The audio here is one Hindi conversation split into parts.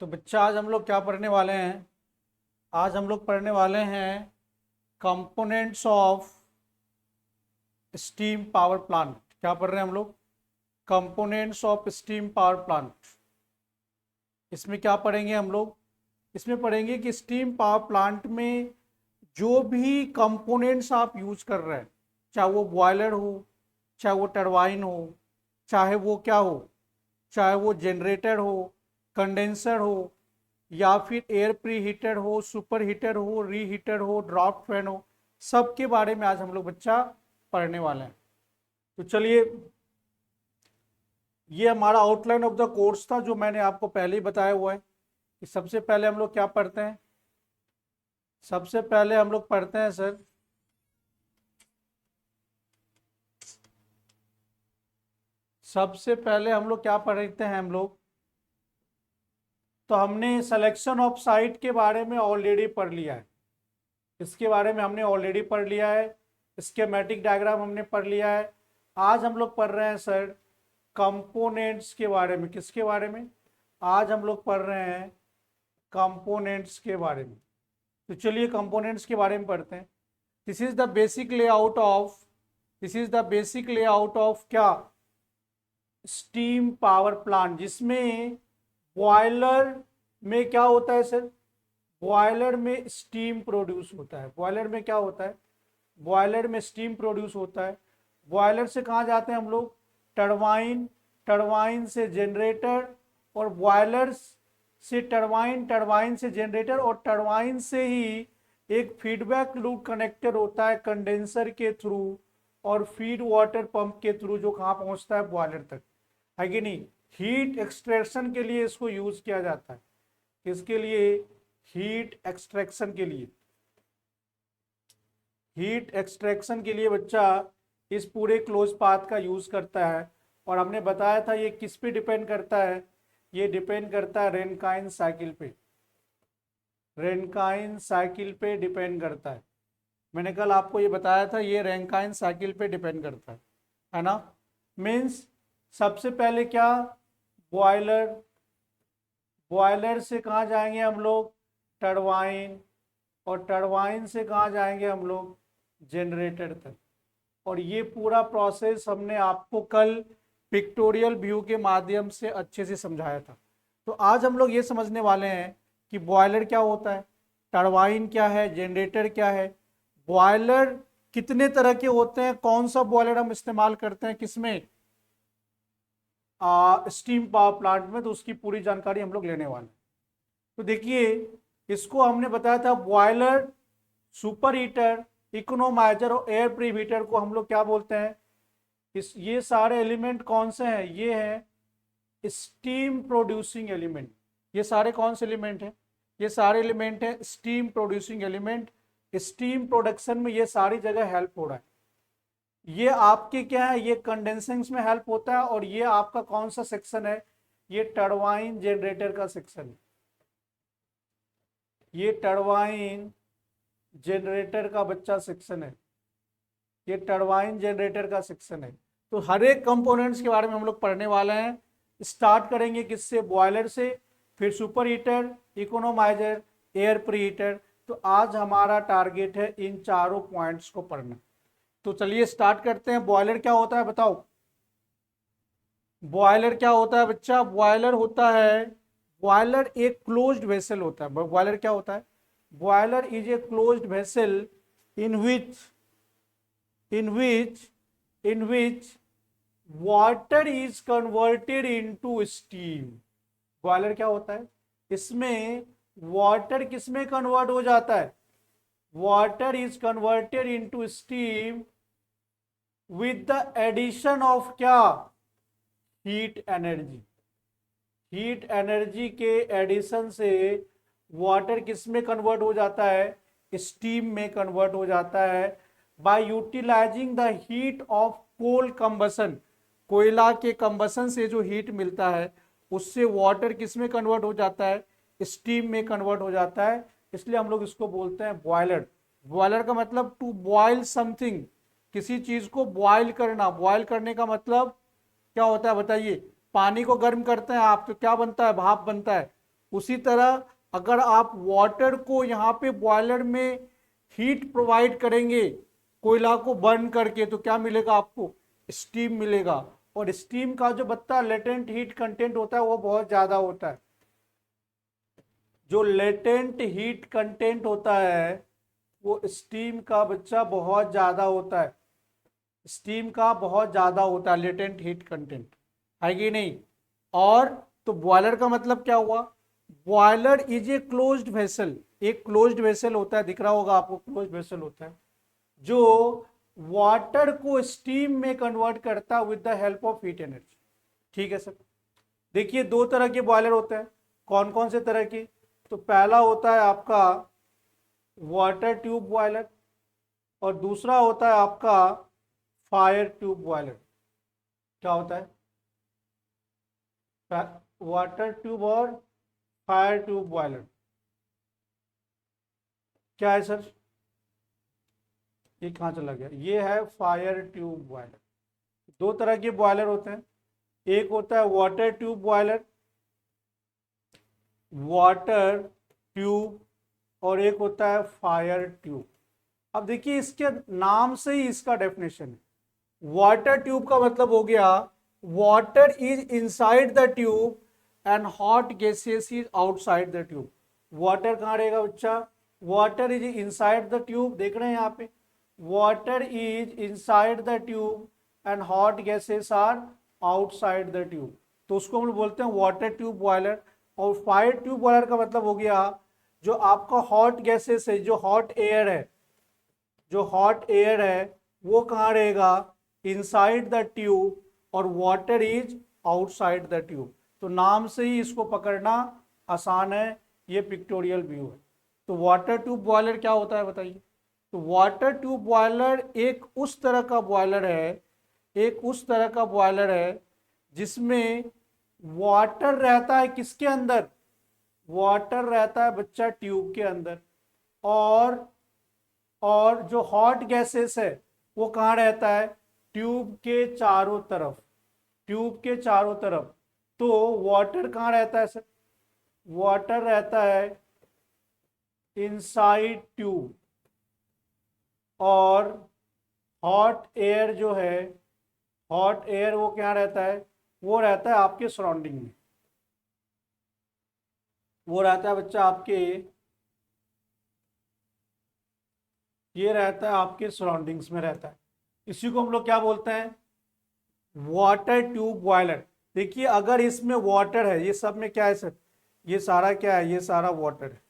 तो बच्चा आज हम लोग क्या पढ़ने वाले हैं। आज हम लोग पढ़ने वाले हैं components of steam power plant. क्या पढ़ रहे हैं हम लोग? Components of steam power plant. इसमें क्या पढ़ेंगे हम लोग? इसमें पढ़ेंगे कि स्टीम पावर प्लांट में जो भी कंपोनेंट्स आप यूज कर रहे हैं, चाहे वो बॉयलर हो, चाहे वो टरबाइन हो, चाहे वो क्या हो, चाहे वो जनरेटर हो, कंडेंसर हो, या फिर एयर प्री हीटर हो, सुपर हीटर हो, रीहीटर हो, ड्राफ्ट फैन हो, सबके बारे में आज हम लोग बच्चा पढ़ने वाले हैं। तो चलिए, ये हमारा आउटलाइन ऑफ द कोर्स था जो मैंने आपको पहले ही बताया हुआ है कि सबसे पहले हम लोग क्या पढ़ते हैं। सबसे पहले हम लोग पढ़ते हैं सर, सबसे पहले हम लोग क्या पढ़ते हैं हम लोग। तो हमने सिलेक्शन ऑफ साइट के बारे में ऑलरेडी पढ़ लिया है। इसके बारे में हमने ऑलरेडी पढ़ लिया है। स्कीमेटिक डायग्राम हमने पढ़ लिया है। आज हम लोग पढ़ रहे हैं सर कंपोनेंट्स के बारे में। किसके बारे में? आज हम लोग पढ़ रहे हैं कंपोनेंट्स के बारे में। तो चलिए कंपोनेंट्स के बारे में पढ़ते हैं। This is the basic layout of, this is the basic layout of क्या? स्टीम पावर प्लांट, जिसमें बॉयलर में क्या होता है सर? बॉयलर में स्टीम प्रोड्यूस होता है। बॉयलर में क्या होता है? बॉयलर में स्टीम प्रोड्यूस होता है। बॉयलर से कहाँ जाते हैं हम लोग? टरबाइन, टरबाइन से जनरेटर, और बॉयलर से टरबाइन, टरबाइन से जनरेटर, और टरबाइन से ही एक फीडबैक लूप कनेक्टर होता है कंडेंसर के थ्रू और फीड वाटर पंप के थ्रू, जो कहाँ पहुंचता है? बॉयलर तक, है कि नहीं? हीट एक्सट्रैक्शन के लिए इसको यूज किया जाता है। किसके लिए? हीट एक्सट्रैक्शन के लिए। हीट एक्सट्रैक्शन के लिए बच्चा इस पूरे क्लोज पाथ का यूज करता है। और हमने बताया था ये किस पे डिपेंड करता है? ये डिपेंड करता है रेनकाइन साइकिल पे। रेनकाइन साइकिल पे डिपेंड करता है। मैंने कल आपको ये बताया था, ये रेनकाइन साइकिल पे डिपेंड करता है ना? मीन्स सबसे पहले क्या? बॉयलर, बॉयलर से कहाँ जाएंगे हम लोग? टरबाइन, और टरबाइन से कहाँ जाएंगे हम लोग? जनरेटर तक। और ये पूरा प्रोसेस हमने आपको कल पिक्टोरियल व्यू के माध्यम से अच्छे से समझाया था। तो आज हम लोग ये समझने वाले हैं कि बॉयलर क्या होता है, टरबाइन क्या है, जनरेटर क्या है, बॉयलर कितने तरह के होते हैं, कौन सा बॉयलर हम इस्तेमाल करते हैं किसमें? स्टीम पावर प्लांट में। तो उसकी पूरी जानकारी हम लोग लेने वाले हैं। तो देखिए, इसको हमने बताया था बॉयलर, सुपर हीटर, इकोनोमाइजर और एयर प्रीहीटर को हम लोग क्या बोलते हैं? ये सारे एलिमेंट कौन से हैं? ये हैं स्टीम प्रोड्यूसिंग एलिमेंट। ये सारे कौन से एलिमेंट हैं? ये सारे एलिमेंट हैं steam producing element. Steam production में ये सारी जगह हेल्प हो रहा है। ये आपके क्या है? ये कंडेंसिंग में हेल्प होता है। और ये आपका कौन सा सेक्शन है? ये टरबाइन जनरेटर का सेक्शन है। ये टरबाइन जनरेटर का बच्चा सेक्शन है। ये टरबाइन जनरेटर का सेक्शन है। तो हर एक कंपोनेंट्स के बारे में हम लोग पढ़ने वाले हैं। स्टार्ट करेंगे किससे? बॉयलर से, फिर super heater, economiser, air preheater. तो आज हमारा टारगेट है इन चारों पॉइंट्स को पढ़ना। तो चलिए स्टार्ट करते हैं। बॉयलर क्या होता है बताओ? बॉयलर क्या होता है बच्चा? बॉयलर होता है, बॉयलर एक क्लोज्ड वेसल होता है। बॉयलर क्या होता है? Boiler is a closed vessel in which in which in which water is converted into steam। Boiler क्या होता है? इसमें वाटर किसमें कन्वर्ट हो जाता है? Water is converted into steam with the addition of क्या? Heat energy. हीट एनर्जी के एडिशन से वाटर किस में कन्वर्ट हो जाता है? स्टीम में कन्वर्ट हो जाता है। By utilizing the heat of coal combustion, कोयला के कंबसन से जो हीट मिलता है उससे वाटर किस में कन्वर्ट हो जाता है? स्टीम में कन्वर्ट हो जाता है। इसलिए हम लोग इसको बोलते हैं बॉयलर। बॉयलर का मतलब टू बॉयल समथिंग, किसी चीज को बॉयल करना। बॉयल करने का मतलब क्या होता है बताइए? पानी को गर्म करते हैं आप तो क्या बनता है? भाप बनता है। उसी तरह अगर आप वाटर को यहाँ पे बॉयलर में हीट प्रोवाइड करेंगे कोयला को बर्न करके, तो क्या मिलेगा आपको? स्टीम मिलेगा। और स्टीम का जो बत्ता लेटेंट हीट कंटेंट होता है वो बहुत ज्यादा होता है। जो लेटेंट हीट कंटेंट होता है वो स्टीम का बच्चा बहुत ज्यादा होता है। स्टीम का बहुत ज्यादा होता है लेटेंट हीट कंटेंट, है कि नहीं? और तो बॉयलर का मतलब क्या हुआ? Boiler is a closed vessel. एक क्लोज्ड वेसल होता है, दिख रहा होगा आपको, क्लोज्ड वेसल होता है जो वाटर को स्टीम में कन्वर्ट करता है with the help of heat energy. ठीक है सर। देखिए दो तरह के बॉयलर होते हैं। कौन कौन से तरह के? तो पहला होता है आपका वाटर ट्यूब बॉयलर और दूसरा होता है आपका फायर ट्यूब बॉयलर। क्या होता है? वाटर ट्यूब और फायर ट्यूब बॉयलर क्या है सर? ये कहाँ चला गया? ये है फायर ट्यूब बॉयलर। दो तरह के बॉयलर होते हैं। एक होता है water tube boiler, water tube, और एक होता है फायर ट्यूब। अब देखिए इसके नाम से ही इसका डेफिनेशन है। वाटर ट्यूब का मतलब हो गया water is inside the tube and hot gases is outside the tube. Water कहाँ रहेगा बच्चा? Water is inside the tube, देख रहे हैं यहाँ पे, water is inside the tube and hot gases are outside the tube. तो उसको हम लोग बोलते हैं वाटर ट्यूब बॉयलर। और फायर ट्यूब बॉयलर का मतलब हो गया जो आपका हॉट गैसेस है, जो हॉट एयर है, जो हॉट एयर है वो कहाँ रहेगा? इनसाइड द ट्यूब, और water is outside the tube. तो नाम से ही इसको पकड़ना आसान है। ये पिक्टोरियल व्यू है। तो वाटर ट्यूब बॉयलर क्या होता है बताइए? तो वाटर ट्यूब बॉयलर एक उस तरह का बॉयलर है, एक उस तरह का बॉयलर है जिसमें वाटर रहता है किसके अंदर? वाटर रहता है बच्चा ट्यूब के अंदर। और जो हॉट गैसेस है वो कहाँ रहता है? ट्यूब के चारों तरफ, ट्यूब के चारों तरफ। तो वाटर कहाँ रहता है सर? वाटर रहता है इनसाइड ट्यूब, और हॉट एयर जो है, हॉट एयर वो क्या रहता है? वो रहता है आपके सराउंडिंग में। वो रहता है बच्चा आपके, ये रहता है आपके सराउंडिंग्स में रहता है। इसी को हम लोग क्या बोलते हैं? Water tube boiler. देखिए अगर इसमें वाटर है, ये सब में क्या है सर? ये सारा क्या है? ये सारा वाटर है।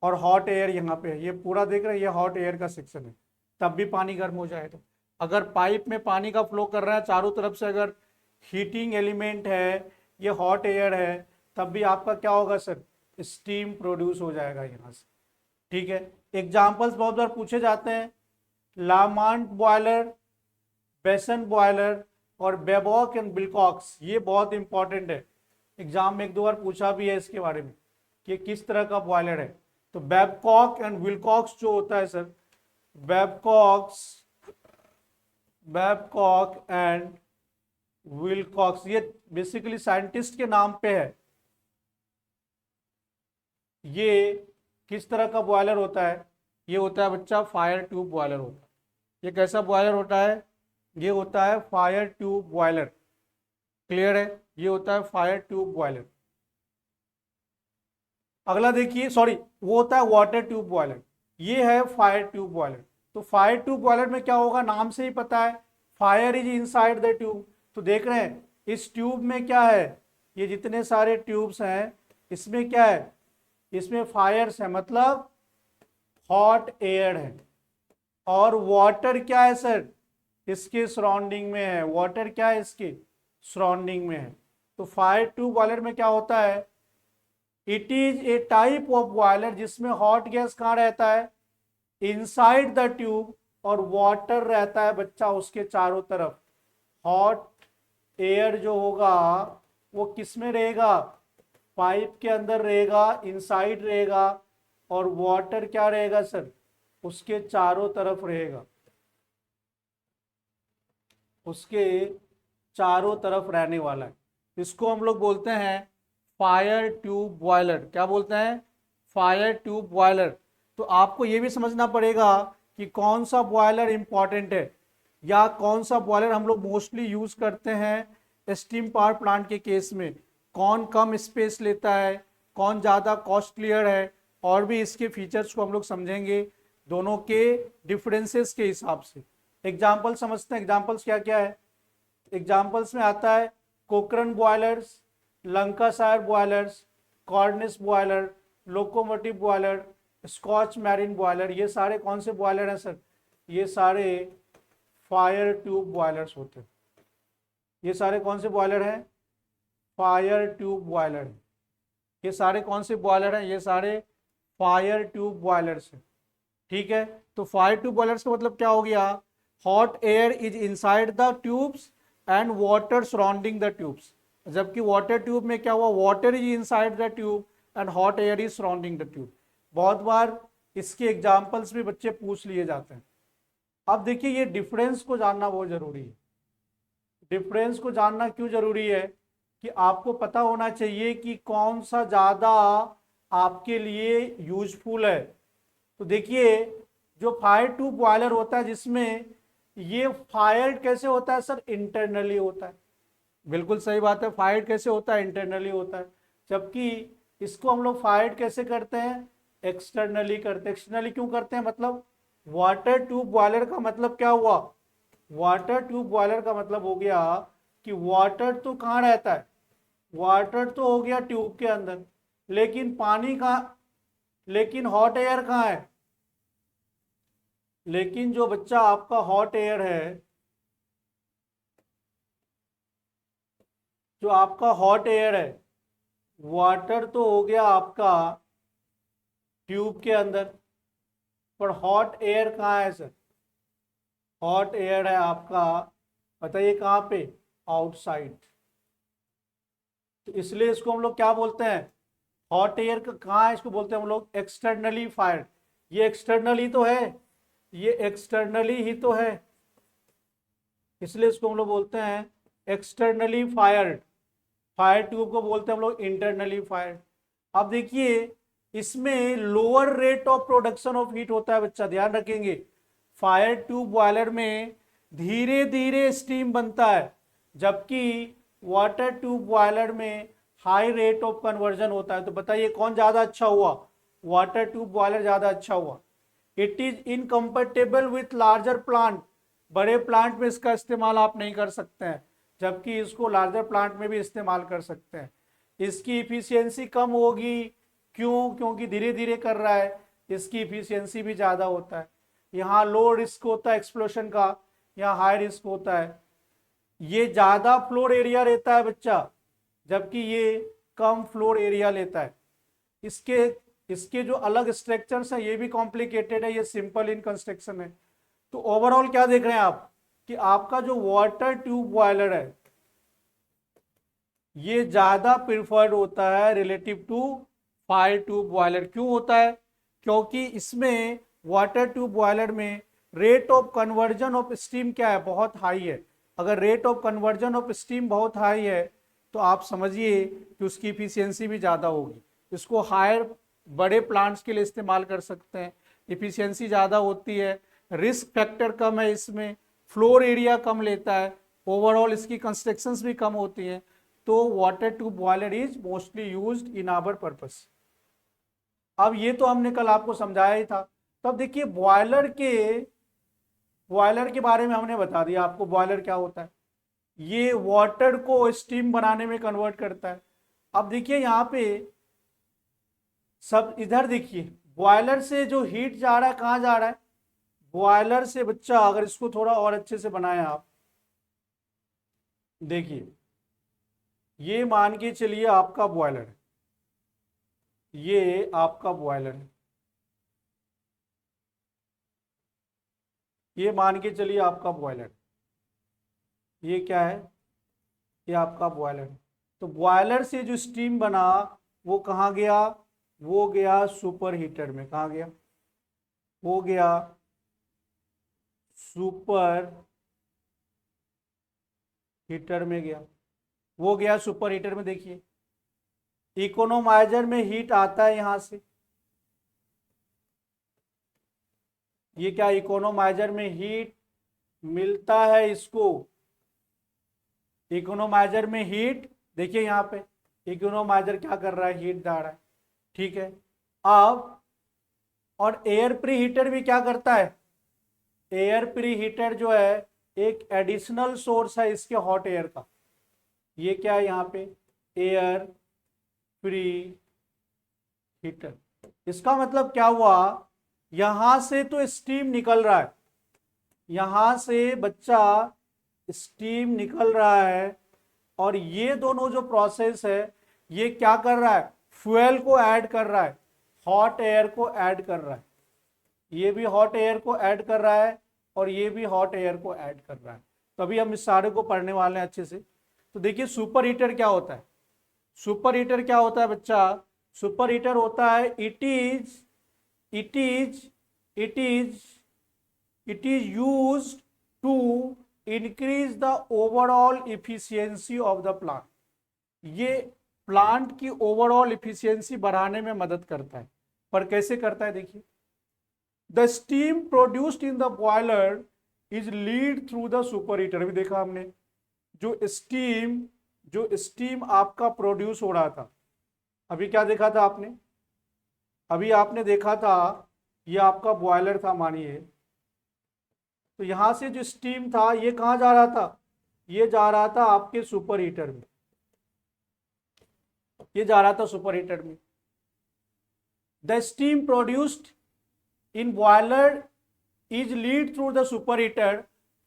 और हॉट एयर यहाँ पे है, ये पूरा देख रहे हैं, ये हॉट एयर का सेक्शन है। तब भी पानी गर्म हो जाएगा। अगर पाइप में पानी का फ्लो कर रहा है चारों तरफ से, अगर हीटिंग एलिमेंट है, ये हॉट एयर है, तब भी आपका क्या होगा सर? स्टीम प्रोड्यूस हो जाएगा यहाँ से। ठीक है। एग्जाम्पल्स बहुत बार पूछे जाते हैं, लामांट बॉयलर, बेसन बॉयलर और बेबॉक एंड बिल्कॉक्स। ये बहुत इंपॉर्टेंट है, एग्जाम में एक दो बार पूछा भी है इसके बारे में कि किस तरह का बॉयलर है। तो बेबकॉक एंड विल्कॉक्स जो होता है सर, बेबकॉक्स, बेबकॉक एंड विल्कॉक्स, ये बेसिकली साइंटिस्ट के नाम पे है। ये किस तरह का बॉयलर होता है? ये होता है बच्चा फायर ट्यूब बॉयलर होता है। ये कैसा बॉयलर होता है? ये होता है फायर ट्यूब बॉयलर। क्लियर है? ये होता है फायर ट्यूब बॉयलर। अगला देखिए, सॉरी, वो होता है वाटर ट्यूब बॉयलर। ये है फायर ट्यूब बॉयलर। तो फायर ट्यूब बॉयलर में क्या होगा? नाम से ही पता है, fire is inside the tube. तो देख रहे हैं इस ट्यूब में क्या है? ये जितने सारे ट्यूब्स हैं इसमें क्या है? इसमें फायर्स है, मतलब हॉट एयर है। और वाटर क्या है सर? इसके सराउंडिंग में है। वाटर क्या है? इसके सराउंडिंग में है। तो फायर ट्यूब बॉयलर में क्या होता है? It is A type of boiler जिसमें हॉट गैस कहाँ रहता है? इनसाइड द ट्यूब, और वाटर रहता है बच्चा उसके चारों तरफ। हॉट एयर जो होगा वो किस में रहेगा? पाइप के अंदर रहेगा, इनसाइड रहेगा, और वाटर क्या रहेगा सर? उसके चारों तरफ रहेगा, उसके चारों तरफ रहने वाला है। इसको हम लोग बोलते हैं फायर ट्यूब बॉयलर, क्या बोलते हैं, फायर ट्यूब बॉयलर। तो आपको ये भी समझना पड़ेगा कि कौन सा बॉयलर इंपॉर्टेंट है, या कौन सा बॉयलर हम लोग मोस्टली यूज करते हैं स्टीम पावर प्लांट के केस में, कौन कम स्पेस लेता है, कौन ज़्यादा कॉस्टलियर है, और भी इसके फीचर्स को हम लोग समझेंगे दोनों के डिफरेंसेस के हिसाब से। एग्जाम्पल समझते हैं, एग्जाम्पल्स क्या क्या है। एग्जाम्पल्स में आता है Cochran boilers, Lancashire boilers, Cornish boiler, locomotive boiler, Scotch marine boiler. ये सारे कौन से बॉयलर हैं सर, ये सारे फायर ट्यूब बॉयलर्स होते हैं। ये सारे कौन से बॉयलर हैं, फायर ट्यूब बॉयलर। ये सारे कौन से बॉयलर हैं, ये सारे फायर ट्यूब बॉयलर्स हैं। ठीक है, तो फायर ट्यूब बॉयलर्स का मतलब क्या हो गया, hot air is inside the tubes and water surrounding the tubes. जबकि वाटर ट्यूब में क्या हुआ, water is inside the tube and hot air is surrounding the tube. बहुत बार इसके एग्जाम्पल्स भी बच्चे पूछ लिए जाते हैं। अब देखिए ये डिफरेंस को जानना बहुत जरूरी है। डिफरेंस को जानना क्यों जरूरी है, कि आपको पता होना चाहिए कि कौन सा ज्यादा आपके लिए यूजफुल है। तो देखिए जो फायर ट्यूब बॉयलर होता है, जिसमें ये फायर कैसे होता है सर, इंटरनली होता है। बिल्कुल सही बात है, फायर कैसे होता है, इंटरनली होता है। जबकि इसको हम लोग फायर कैसे करते हैं, एक्सटर्नली करते हैं। एक्सटर्नली क्यों करते हैं, मतलब वाटर ट्यूब बॉयलर का मतलब क्या हुआ, वाटर ट्यूब बॉयलर का मतलब हो गया कि वाटर तो कहाँ रहता है, वाटर तो हो गया ट्यूब के अंदर, लेकिन पानी कहाँ, लेकिन हॉट एयर कहाँ है, लेकिन जो बच्चा आपका हॉट एयर है, जो आपका हॉट एयर है, वाटर तो हो गया आपका ट्यूब के अंदर, पर हॉट एयर कहाँ है सर, हॉट एयर है आपका, बताइए कहाँ पे, आउटसाइड। तो इसलिए इसको हम लोग क्या बोलते हैं, हॉट एयर का कहाँ है, इसको बोलते हैं हम लोग एक्सटर्नली फायर। ये एक्सटर्नल ही तो है, ये एक्सटर्नली ही तो है, इसलिए इसको हम लोग बोलते हैं एक्सटर्नली फायर्ड। फायर ट्यूब को बोलते हैं हम लोग इंटरनली फायर्ड। अब देखिए इसमें lower rate of production of heat होता है बच्चा, ध्यान रखेंगे। फायर ट्यूब बॉयलर में धीरे धीरे स्टीम बनता है, जबकि वाटर ट्यूब बॉयलर में हाई रेट ऑफ कन्वर्जन होता है। तो बताइए कौन ज्यादा अच्छा हुआ, वाटर ट्यूब बॉयलर ज्यादा अच्छा हुआ। It is incompatible with larger plant, बड़े प्लांट में इसका इस्तेमाल आप नहीं कर सकते हैं, जबकि इसको लार्जर प्लांट में भी इस्तेमाल कर सकते हैं। इसकी इफिशियंसी कम होगी, क्यों, क्योंकि धीरे धीरे कर रहा है, इसकी इफिशियंसी भी ज़्यादा होता है। यहाँ लो रिस्क होता है एक्सप्लोशन का, यहाँ हाई रिस्क होता है। ये ज़्यादा फ्लोर एरिया रहता है बच्चा, जबकि ये कम फ्लोर एरिया लेता है। इसके इसके जो अलग स्ट्रक्चर्स हैं ये भी कॉम्प्लिकेटेड है, ये सिंपल इन कंस्ट्रक्शन है। तो ओवरऑल क्या देख रहे हैं आप, कि आपका जो वाटर ट्यूब बॉयलर है ये ज्यादा प्रिफर्ड होता है relative to fire tube boiler. क्यों होता है, क्योंकि इसमें वाटर ट्यूब बॉयलर में rate of conversion of steam क्या है, बहुत हाई है। अगर rate of conversion of steam बहुत हाई है तो आप समझिए कि उसकी इफिशियंसी भी ज़्यादा होगी। इसको हायर बड़े प्लांट्स के लिए इस्तेमाल कर सकते हैं, इफिशियंसी ज़्यादा होती है, रिस्क फैक्टर कम है, इसमें फ्लोर एरिया कम लेता है, ओवरऑल इसकी कंस्ट्रक्शंस भी कम होती हैं। तो water tube boiler is mostly used in our purpose. अब ये तो हमने कल आपको समझाया ही था। तब देखिए बॉयलर के बारे में हमने बता दिया आपको, बॉयलर क्या होता है, ये वाटर को स्टीम बनाने में कन्वर्ट करता है। अब देखिए यहाँ पे सब इधर देखिए, बॉयलर से जो हीट जा रहा है कहाँ जा रहा है, बॉयलर से बच्चा, अगर इसको थोड़ा और अच्छे से बनाए आप, देखिए ये मान के चलिए आपका बॉयलर है, ये आपका बॉयलर है, ये मान के चलिए आपका बॉयलर, ये क्या है, ये आपका बॉयलर है। तो बॉयलर से जो स्टीम बना वो कहाँ गया, वो गया सुपर हीटर में, कहाँ गया, वो गया सुपर हीटर में गया, वो गया सुपर हीटर में। देखिए इकोनोमाइजर में हीट आता है यहां से, ये क्या इकोनोमाइजर में हीट मिलता है इसको, इकोनोमाइजर में हीट, देखिए यहां पे इकोनोमाइजर क्या कर रहा है, हीट डाल रहा है, ठीक है। अब और एयर प्री हीटर भी क्या करता है, एयर प्री हीटर जो है एक एडिशनल सोर्स है इसके हॉट एयर का, ये क्या है यहाँ पे एयर प्री हीटर। इसका मतलब क्या हुआ, यहां से तो स्टीम निकल रहा है, यहां से बच्चा स्टीम निकल रहा है, और ये दोनों जो प्रोसेस है ये क्या कर रहा है, फ्यूल को ऐड कर रहा है, हॉट एयर को ऐड कर रहा है, ये भी हॉट एयर को ऐड कर रहा है और ये भी हॉट एयर को ऐड कर रहा है। तो अभी हम इस सारे को पढ़ने वाले हैं अच्छे से। तो देखिए सुपर हीटर क्या होता है, सुपर हीटर क्या होता है बच्चा, सुपर हीटर होता है it is used to increase the overall efficiency of the plant, ये प्लांट की ओवरऑल इफिशियंसी बढ़ाने में मदद करता है। पर कैसे करता है देखिए, the steam produced in the boiler is lead through the super heater. अभी देखा हमने जो स्टीम आपका प्रोड्यूस हो रहा था, अभी क्या देखा था आपने, अभी आपने देखा था ये आपका बॉयलर था मानिए, तो यहां से जो स्टीम था ये कहां जा रहा था, ये जा रहा था आपके सुपर हीटर में, ये जा रहा था सुपर हीटर में। The steam produced in boiler is lead through the superheater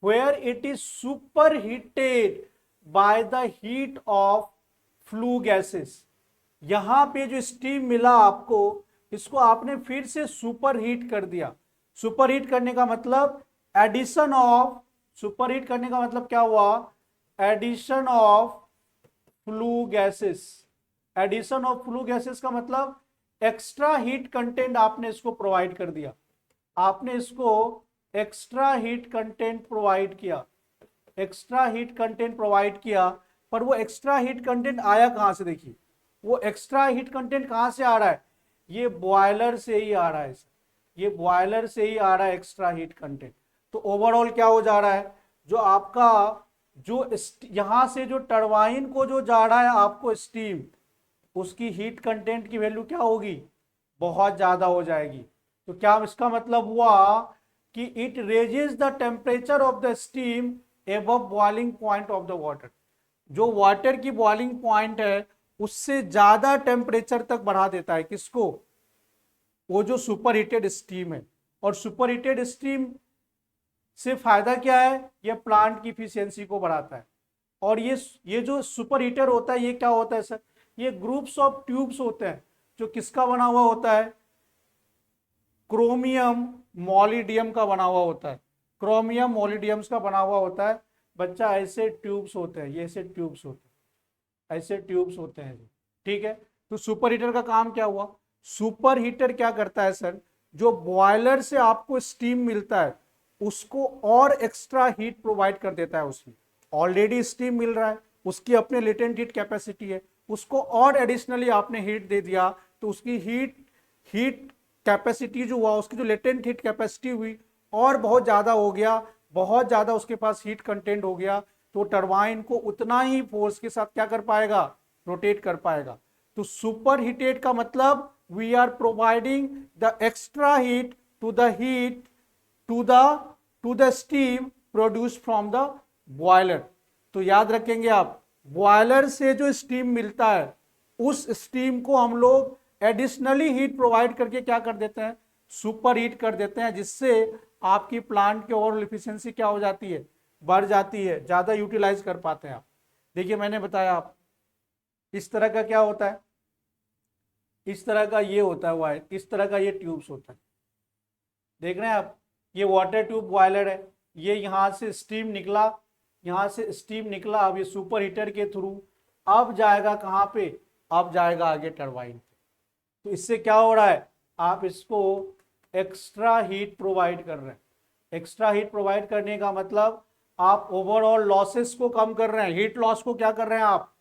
where it is superheated by the heat of flue gases। यहां पे जो स्टीम मिला आपको, इसको आपने फिर से सुपर हीट कर दिया। सुपर हीट करने का मतलब एडिशन ऑफ, सुपर हीट करने का मतलब क्या हुआ, addition of flue gases. Addition of flue gases का मतलब एक्स्ट्रा हीट कंटेंट आपने इसको प्रोवाइड कर दिया, आपने इसको एक्स्ट्रा हीट कंटेंट प्रोवाइड किया, एक्स्ट्रा हीट कंटेंट प्रोवाइड किया। पर वो एक्स्ट्रा हीट कंटेंट आया कहां से, देखिए वो एक्स्ट्रा हीट कंटेंट कहां से आ रहा है, ये बॉयलर से ही आ रहा है, ये बॉयलर से ही आ रहा है एक्स्ट्रा हीट कंटेंट। तो ओवरऑल क्या हो जा रहा है, जो आपका जो यहां से जो टरबाइन को जो जा रहा है आपको स्टीम, उसकी हीट कंटेंट की वैल्यू क्या होगी, बहुत ज्यादा हो जाएगी। तो क्या इसका मतलब हुआ कि it raises the temperature of the steam above boiling point of the water, जो वाटर की बॉइलिंग पॉइंट है उससे ज्यादा टेम्परेचर तक बढ़ा देता है, किसको, वो जो सुपर हीटेड स्टीम है। और सुपर हीटेड स्टीम से फायदा क्या है, ये प्लांट की इफिशियंसी को बढ़ाता है। और ये जो सुपर हीटर होता है ये क्या होता है सर, ये ग्रुप्स ऑफ ट्यूब्स होते हैं, जो किसका बना हुआ होता है, क्रोमियम मॉलिडियम का बना हुआ होता है, क्रोमियम मॉलिडियम्स का बना हुआ होता है बच्चा। ऐसे ट्यूब्स होते हैं, ये ऐसे ट्यूब्स होते हैं, ऐसे ट्यूब्स होते हैं, ठीक है। तो सुपर हीटर का काम क्या हुआ, सुपर हीटर क्या करता है सर, जो बॉयलर से आपको स्टीम मिलता है उसको और एक्स्ट्रा हीट प्रोवाइड कर देता है। उसमें ऑलरेडी स्टीम मिल रहा है, उसकी अपने लेटेंट हीट कैपेसिटी है, उसको और एडिशनली आपने हीट दे दिया, तो उसकी हीट कैपेसिटी जो हुआ, उसकी जो लेटेंट हीट कैपेसिटी हुई और बहुत ज़्यादा हो गया, बहुत ज़्यादा उसके पास हीट कंटेंट हो गया, तो टरबाइन को उतना ही फोर्स के साथ क्या कर पाएगा, रोटेट कर पाएगा। तो सुपर हीटेड का मतलब we are providing the extra heat to the steam produce from the boiler. तो याद रखेंगे आप, बॉयलर से जो स्टीम मिलता है उस स्टीम को हम लोग एडिशनली हीट प्रोवाइड करके क्या कर देते हैं, सुपर हीट कर देते हैं, जिससे आपकी प्लांट की ओवरऑल एफिशिएंसी क्या हो जाती है, बढ़ जाती है, ज्यादा यूटिलाइज कर पाते हैं आप। देखिए मैंने बताया आप, इस तरह का क्या होता है, इस तरह का ये होता है वायर, इस तरह का ये ट्यूब्स होता है, देख रहे हैं आप, ये वाटर ट्यूब बॉयलर है, ये यहाँ से स्टीम निकला, यहाँ से स्टीम निकला, अब ये सुपर हीटर के थ्रू अब जाएगा कहाँ पे, अब जाएगा आगे टरबाइन पे। तो इससे क्या हो रहा है, आप इसको एक्स्ट्रा हीट प्रोवाइड कर रहे हैं। एक्स्ट्रा हीट प्रोवाइड करने का मतलब आप ओवरऑल लॉसेस को कम कर रहे हैं, हीट लॉस को क्या कर रहे हैं आप,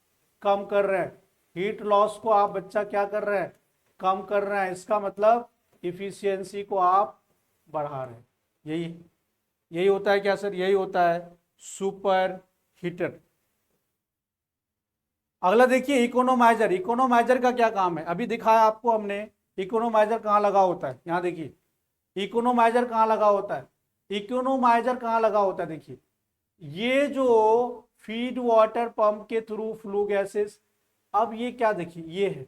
कम कर रहे हैं, हीट लॉस को आप बच्चा क्या कर रहे हैं, कम कर रहे हैं, इसका मतलब इफिशियंसी को आप बढ़ा रहे हैं। यही होता है क्या सर, यही होता है सुपर हीटर। अगला देखिए इकोनोमाइजर। इकोनोमाइजर का क्या काम है, अभी दिखाया आपको हमने इकोनोमाइजर कहाँ लगा होता है, यहाँ देखिए इकोनोमाइजर कहाँ लगा होता है, इकोनोमाइजर कहाँ लगा होता है, देखिए ये जो फीड वाटर पंप के थ्रू फ्लू गैसेस, अब ये क्या देखिए ये है,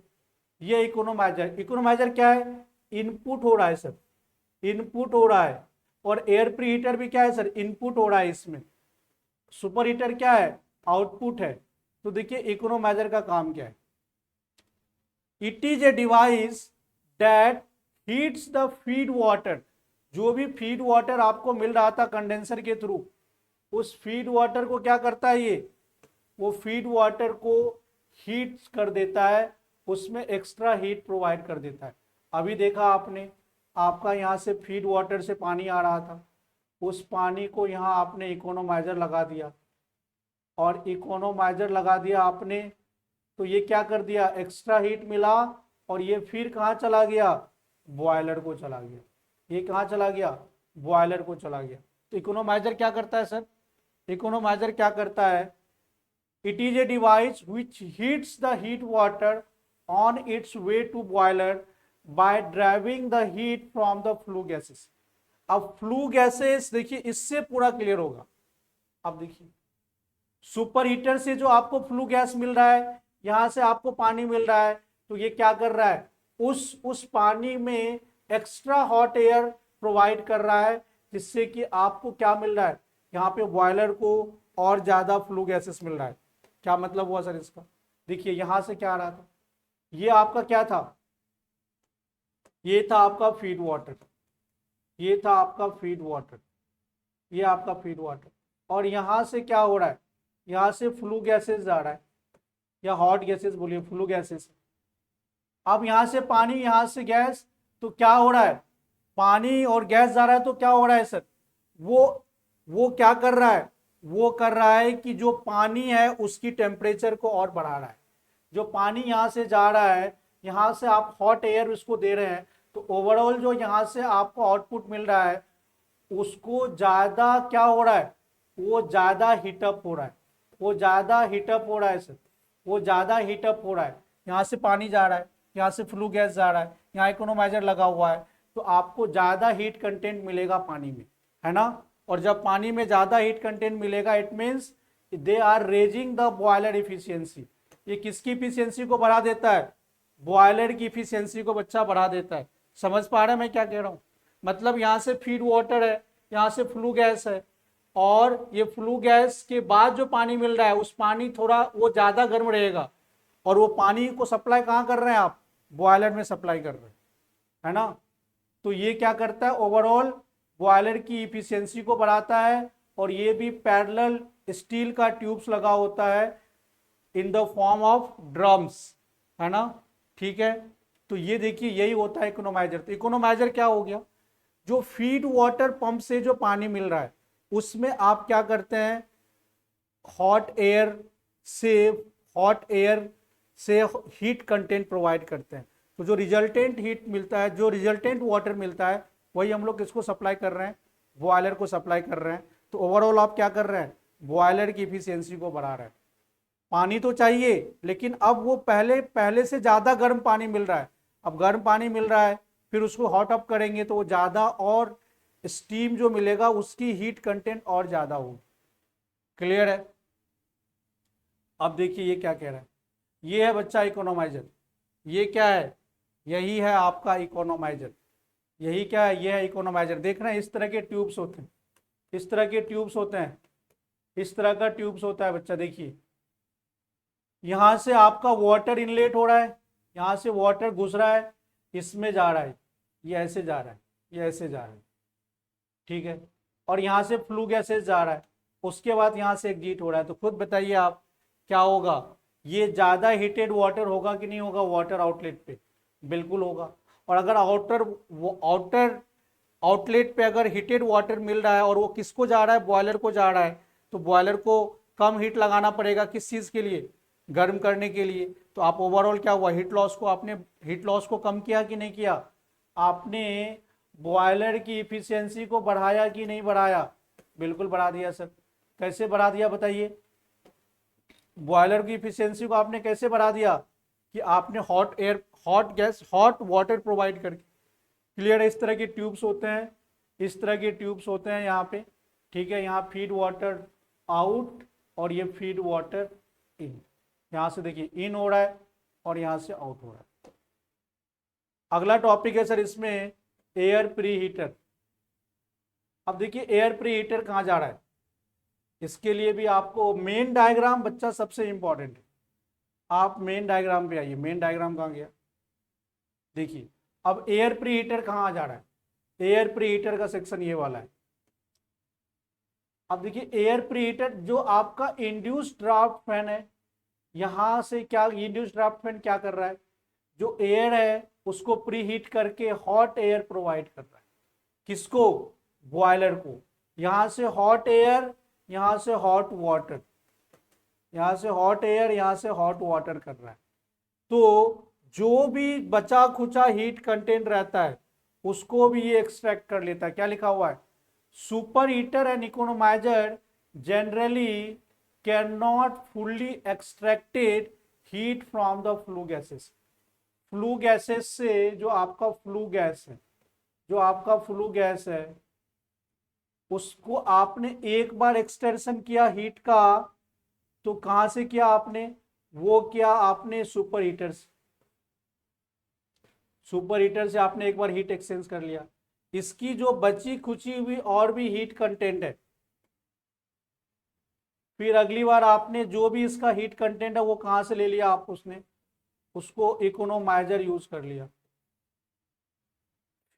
ये इकोनोमाइजर। इकोनोमाइजर क्या है, इनपुट हो रहा है सर, इनपुट हो रहा है, और एयर प्री हीटर भी क्या है सर, इनपुट हो रहा है इसमें। सुपर हीटर क्या है, आउटपुट है। तो देखिए इकोनोमाइजर का काम क्या है, it is a device that heats the feed water. जो भी फीड वाटर आपको मिल रहा था कंडेंसर के थ्रू, उस फीड वाटर को क्या करता है ये, वो फीड वाटर को हीट कर देता है, उसमें एक्स्ट्रा हीट प्रोवाइड कर देता है। अभी देखा आपने, आपका यहाँ से फीड वाटर से पानी आ रहा था, उस पानी को यहाँ आपने इकोनोमाइजर लगा दिया, और इकोनोमाइजर लगा दिया आपने, तो ये क्या कर दिया, एक्स्ट्रा हीट मिला, और ये फिर कहाँ चला गया, बॉयलर को चला गया। ये कहाँ चला गया, बॉयलर को चला गया। तो इकोनोमाइजर क्या करता है सर, इकोनोमाइजर क्या करता है, it is a device which heats the heat water on its way to boiler by driving the heat from the flue gases. अब फ्लू गैसेस देखिए इससे पूरा क्लियर होगा। अब देखिए सुपर हीटर से जो आपको फ्लू गैस मिल रहा है, यहां से आपको पानी मिल रहा है, तो ये क्या कर रहा है, उस पानी में एक्स्ट्रा हॉट एयर प्रोवाइड कर रहा है, जिससे कि आपको क्या मिल रहा है, यहाँ पे बॉयलर को और ज्यादा फ्लू गैसेस मिल रहा है। क्या मतलब हुआ सर इसका, देखिए यहां से क्या आ रहा था, ये आपका क्या था, ये था आपका फीड वाटर, ये था आपका फीड वाटर, ये आपका फीड वाटर, और यहां से क्या हो रहा है, यहां से फ्लू गैसेस जा रहा है, या हॉट गैसेस बोलिए, फ्लू गैसेस। अब यहां से पानी, यहां से गैस, तो क्या हो रहा है, पानी और गैस जा रहा है, तो क्या हो रहा है सर, वो क्या कर रहा है, वो कर रहा है कि जो पानी है उसकी टेम्परेचर को और बढ़ा रहा है। जो पानी यहां से जा रहा है, यहां से आप हॉट एयर उसको दे रहे हैं, तो ओवरऑल जो यहां से आपको आउटपुट मिल रहा है, उसको ज्यादा क्या हो रहा है, वो ज्यादा हीटअप हो रहा है, वो ज्यादा हीटअप हो रहा है सर, वो ज्यादा हीटअप हो रहा है। यहाँ से पानी जा रहा है, यहाँ से फ्लू गैस जा रहा है, यहाँ इकोनोमाइजर लगा हुआ है, तो आपको ज्यादा हीट कंटेंट मिलेगा पानी में, है ना। और जब पानी में ज्यादा हीट कंटेंट मिलेगा, it means they are raising the boiler efficiency. ये किसकी इफिशियंसी को बढ़ा देता है, बॉयलर की इफिशियंसी को बच्चा बढ़ा देता है। समझ पा रहे हैं मैं क्या कह रहा हूँ, मतलब यहाँ से फीड वाटर है, यहाँ से फ्लू गैस है, और ये फ्लू गैस के बाद जो पानी मिल रहा है, उस पानी थोड़ा वो ज्यादा गर्म रहेगा, और वो पानी को सप्लाई कहाँ कर रहे हैं आप, बॉयलर में सप्लाई कर रहे हैं, है ना। तो ये क्या करता है, ओवरऑल बॉयलर की इफिशियंसी को बढ़ाता है, और ये भी पैरेलल स्टील का ट्यूब्स लगा होता है in the form of drums, है ना, ठीक है। तो ये देखिए यही होता है इकोनोमाइजर। तो इकोनोमाइजर क्या हो गया, जो फीड वाटर पंप से जो पानी मिल रहा है, उसमें आप क्या करते हैं, हॉट एयर से हीट कंटेंट प्रोवाइड करते हैं। तो जो रिजल्टेंट हीट मिलता है, जो रिजल्टेंट वाटर मिलता है, वही हम लोग किसको सप्लाई कर रहे हैं, बॉयलर को सप्लाई कर रहे हैं। तो ओवरऑल आप क्या कर रहे हैं, बॉयलर की इफिशियंसी को बढ़ा रहे हैं। पानी तो चाहिए, लेकिन अब वो पहले से ज्यादा गर्म पानी मिल रहा है। अब गर्म पानी मिल रहा है, फिर उसको हॉट अप करेंगे तो वो ज्यादा, और स्टीम जो मिलेगा उसकी हीट कंटेंट और ज्यादा होगी। क्लियर है। अब देखिए ये क्या कह रहा है, ये है बच्चा इकोनोमाइजर। ये क्या है, यही है आपका इकोनोमाइजर। यही क्या है, ये है इकोनोमाइजर। देख रहे हैं इस तरह के ट्यूब्स होते हैं, इस तरह के ट्यूब्स होते हैं, इस तरह का ट्यूब्स होता है बच्चा। देखिए यहां से आपका वाटर इनलेट हो रहा है, यहां से वाटर घुस रहा है, इसमें जा रहा है, ये ऐसे जा रहा है, ये ऐसे जा रहा है, ठीक है। और यहां से फ्लू गैसेस जा रहा है, उसके बाद यहां से एग्जिट हो रहा है। तो खुद बताइए आप क्या होगा, ये ज्यादा हीटेड वाटर होगा कि नहीं होगा, वाटर आउटलेट पे बिल्कुल होगा। और अगर आउटर आउटलेट पे अगर हीटेड वाटर मिल रहा है, और वो किसको जा रहा है, बॉयलर को जा रहा है, तो बॉयलर को कम हीट लगाना पड़ेगा, किस चीज के लिए, गर्म करने के लिए। तो आप ओवरऑल क्या हुआ, हीट लॉस को आपने, हीट लॉस को कम किया कि नहीं किया, आपने बॉयलर की इफिशियंसी को बढ़ाया कि नहीं बढ़ाया, बिल्कुल बढ़ा दिया सर। कैसे बढ़ा दिया बताइए, बॉयलर की इफिशियंसी को आपने कैसे बढ़ा दिया कि आपने hot air, hot gas, hot water provide करके। क्लियर है, इस तरह के ट्यूब्स होते हैं, इस तरह के ट्यूब्स होते हैं यहाँ पे, ठीक है। यहाँ फीड वाटर आउट और ये फीड वाटर इन, यहाँ से देखिए इन हो रहा है और यहाँ से आउट हो रहा है। अगला टॉपिक है सर इसमें एयर प्री हीटर। अब देखिए एयर प्री हीटर कहाँ जा रहा है, इसके लिए भी आपको मेन डायग्राम बच्चा सबसे इंपॉर्टेंट है। आप मेन डायग्राम पे आइए, मेन डायग्राम कहाँ गया, देखिए अब एयर प्री हीटर कहाँ जा रहा है, एयर प्री हीटर का सेक्शन ये वाला है। अब देखिए एयर प्री हीटर जो आपका इंड्यूस्ड ड्राफ्ट फैन है, यहां से क्या इंड्यूस्ड ड्राफ्ट फैन क्या कर रहा है, जो एयर है उसको प्री हीट करके हॉट एयर प्रोवाइड कर रहा है, किसको, बॉयलर को। यहां से हॉट एयर, यहां से हॉट वाटर, यहां से हॉट एयर, यहां से हॉट वाटर कर रहा है। तो जो भी बचा खुचा हीट कंटेंट रहता है उसको भी ये एक्सट्रैक्ट कर लेता है। क्या लिखा हुआ है, super heater and economiser generally can not fully extracted heat from the flue gases. Flue gases से जो आपका फ्लू गैस है, जो आपका फ्लू गैस है उसको आपने एक बार एक्सटेंशन किया हीट का, तो कहां से किया आपने, वो किया आपने सुपर हीटर से, सुपर हीटर से आपने एक बार हीट एक्सचेंज कर लिया। इसकी जो बची खुची हुई और भी हीट कंटेंट है, फिर अगली बार आपने जो भी इसका हीट कंटेंट है वो कहां से ले लिया आप, उसने उसको इकोनोमाइजर यूज कर लिया।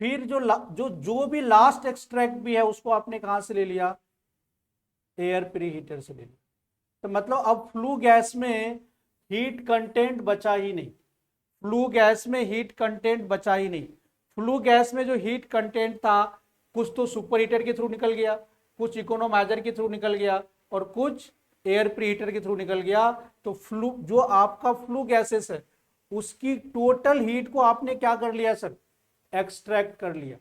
फिर जो भी लास्ट एक्सट्रैक्ट भी है उसको आपने कहां से ले लिया, एयर प्री हीटर से ले लिया। तो मतलब अब फ्लू गैस में हीट कंटेंट बचा ही नहीं, फ्लू गैस में हीट कंटेंट बचा ही नहीं। फ्लू गैस में जो हीट कंटेंट था कुछ तो सुपर हीटर के थ्रू निकल गया, कुछ इकोनोमाइजर के थ्रू निकल गया और कुछ एयर प्री हीटर के थ्रू निकल गया। तो फ्लू, जो आपका फ्लू गैसेस है उसकी टोटल हीट को आपने क्या कर लिया सर, एक्सट्रैक्ट कर लिया।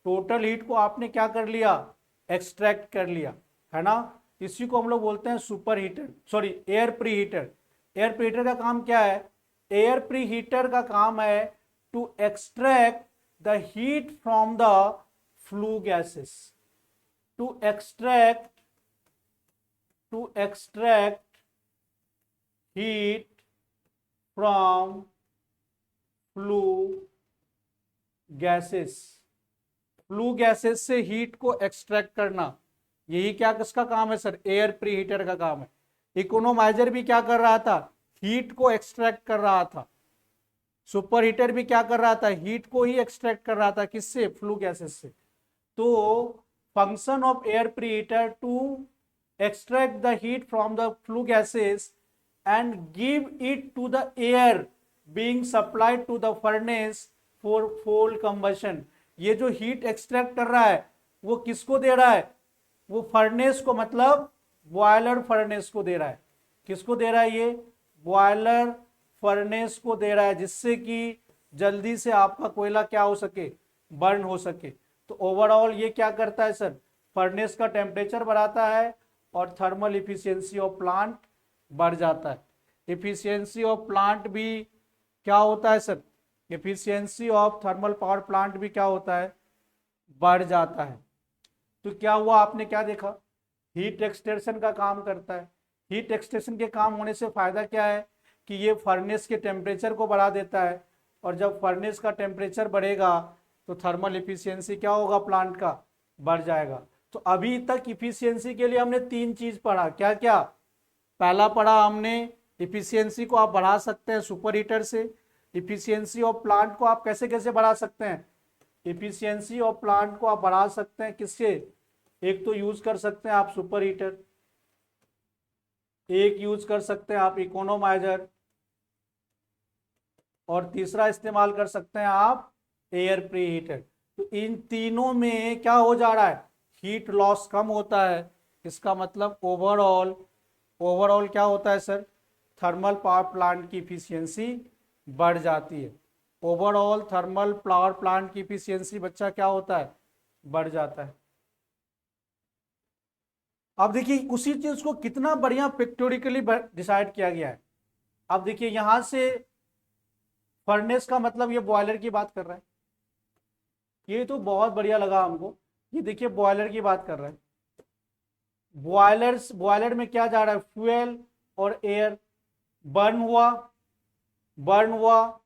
टोटल हीट को आपने क्या कर लिया, एक्सट्रैक्ट कर लिया, है ना। इसी को हम लोग बोलते हैं super heater, sorry air pre heater. Air pre heater का काम क्या है, एयर प्री हीटर का काम है to extract the heat from the flue gases, to extract heat from flue gases. Flue gases से हीट को एक्सट्रैक्ट करना, यही क्या किसका काम है सर, एयर प्री हीटर का काम है। इकोनोमाइजर भी क्या कर रहा था, हीट को एक्सट्रैक्ट कर रहा था। सुपर हीटर भी क्या कर रहा था, हीट को ही एक्सट्रैक्ट कर रहा था, किससे, फ्लू गैसेस से। तो function of air pre heater to extract the heat from the flue gases and give it to the air being supplied to the furnace for full combustion. ये जो हीट एक्सट्रैक्ट कर रहा है वो किसको दे रहा है, वो फर्नेस को, मतलब बॉयलर फर्नेस को दे रहा है। किसको दे रहा है, ये बॉयलर फर्नेस को दे रहा है, जिससे कि जल्दी से आपका कोयला क्या हो सके, बर्न हो सके। तो ओवरऑल ये क्या करता है सर, फर्नेस का टेम्परेचर बढ़ाता है और थर्मल इफिशियंसी ऑफ प्लांट बढ़ जाता है। इफिशियंसी ऑफ प्लांट भी क्या होता है sir, efficiency of thermal power plant भी क्या होता है, बढ़ जाता है। तो क्या हुआ, आपने क्या देखा, हीट एक्सटेंशन का काम करता है। हीट एक्सटेंशन के काम होने से फायदा क्या है कि ये फर्नेस के टेम्परेचर को बढ़ा देता है, और जब फर्नेस का टेम्परेचर बढ़ेगा तो थर्मल इफिशियंसी क्या होगा, प्लांट का बढ़ जाएगा। तो अभी तक इफिशियंसी के लिए हमने तीन चीज पढ़ा, क्या क्या, पहला पढ़ा हमने इफिशियंसी को आप बढ़ा सकते हैं सुपर हीटर से। इफिशियंसी ऑफ प्लांट को आप कैसे कैसे बढ़ा सकते हैं, इफिशियंसी ऑफ प्लांट को आप बढ़ा सकते हैं किससे, एक तो यूज कर सकते हैं आप सुपर हीटर, एक यूज कर सकते हैं आप इकोनोमाइजर, और तीसरा इस्तेमाल कर सकते हैं आप एयर प्री हीटर। तो इन तीनों में क्या हो जा रहा है, हीट लॉस कम होता है। इसका मतलब ओवरऑल क्या होता है सर, थर्मल पावर प्लांट की इफिशियंसी बढ़ जाती है। ओवरऑल थर्मल पावर प्लांट की इफिशियंसी बच्चा क्या होता है, बढ़ जाता है। अब देखिए उसी चीज को कितना बढ़िया पिक्टोरिकली डिसाइड किया गया है। अब देखिए यहां से फर्नेस का मतलब ये बॉयलर की बात कर रहा है, ये तो बहुत बढ़िया लगा हमको। ये देखिए बॉयलर की बात कर रहा है। बॉयलर में क्या जा रहा है, फ्यूल और एयर बर्न हुआ, बर्न हुआ,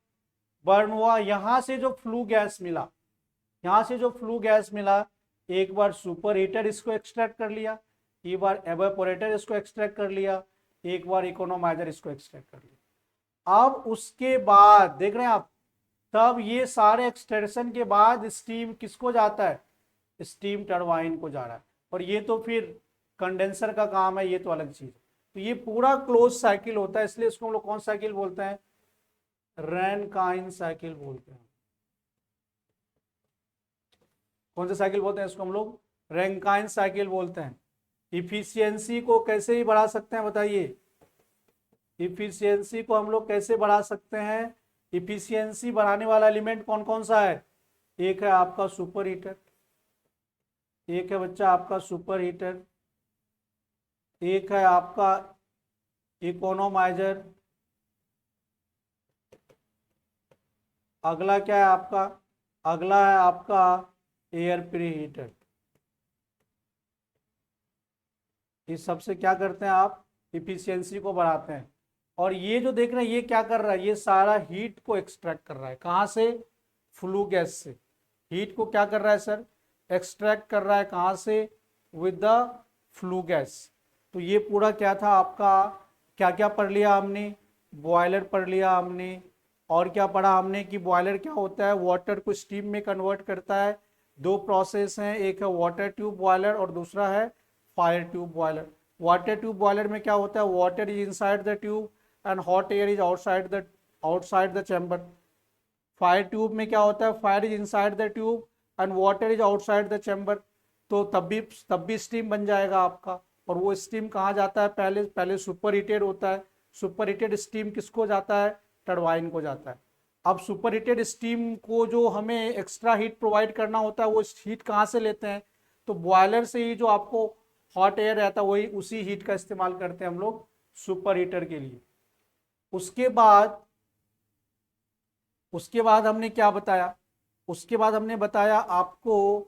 बर्न हुआ। यहां से जो फ्लू गैस मिला, यहां से जो फ्लू गैस मिला, एक बार सुपर हीटर इसको एक्सट्रैक्ट कर लिया, एक बार एवापोरेटर इसको एक्सट्रैक्ट कर लिया, एक बार इकोनोमाइजर इसको एक्सट्रैक्ट कर लिया। अब उसके बाद देख रहे हैं आप, तब ये सारे एक्सट्रैक्शन के बाद स्टीम किसको जाता है, स्टीम टरबाइन को जा रहा है। और ये तो फिर कंडेंसर का काम है, ये तो अलग चीज। तो ये पूरा क्लोज साइकिल होता है, इसलिए इसको हम लोग कौन साइकिल बोलते हैं, रैनकाइन साइकिल बोलते हैं। कौन सा साइकिल बोलते हैं इसको हम लोग, रैनकाइन साइकिल बोलते हैं। इफिशियंसी को कैसे ही बढ़ा सकते हैं बताइए, इफिशियंसी को हम लोग कैसे बढ़ा सकते हैं। इफिशियंसी बढ़ाने वाला एलिमेंट कौन कौन सा है, एक है आपका सुपर हीटर, एक है बच्चा आपका सुपर हीटर, एक है आपका इकोनोमाइजर, अगला क्या है आपका, अगला है आपका एयर प्री हीटर। इस सबसे क्या करते हैं आप, इफिशियंसी को बढ़ाते हैं। और ये जो देख रहे हैं ये क्या कर रहा है, ये सारा हीट को एक्सट्रैक्ट कर रहा है, कहाँ से, फ्लू गैस से। हीट को क्या कर रहा है सर, एक्सट्रैक्ट कर रहा है, कहाँ से, विद द फ्लू गैस। तो ये पूरा क्या था आपका, क्या क्या पढ़ लिया हमने, बॉयलर पढ़ लिया हमने। और क्या पढ़ा हमने कि बॉयलर क्या होता है, वाटर को स्टीम में कन्वर्ट करता है। दो प्रोसेस हैं, एक है वाटर ट्यूब बॉयलर और दूसरा है fire tube boiler. Water tube boiler में क्या होता है, water is inside the tube and hot air is outside the chamber. Fire tube में क्या होता है, fire is inside the tube and water is outside the chamber. तो तब भी स्टीम बन जाएगा आपका। और वो स्टीम कहाँ जाता है, पहले पहले सुपर हीटेड होता है। सुपर हीटेड स्टीम किसको जाता है, टरबाइन को जाता है। अब सुपर हीटेड स्टीम को जो हमें एक्स्ट्रा हीट प्रोवाइड करना होता है, वो हीट कहाँ से लेते हैं, तो बॉयलर से ही जो आपको हॉट एयर रहता है वही उसी हीट का इस्तेमाल करते हैं हम लोग सुपर हीटर के लिए। उसके बाद हमने क्या बताया, उसके बाद हमने बताया आपको,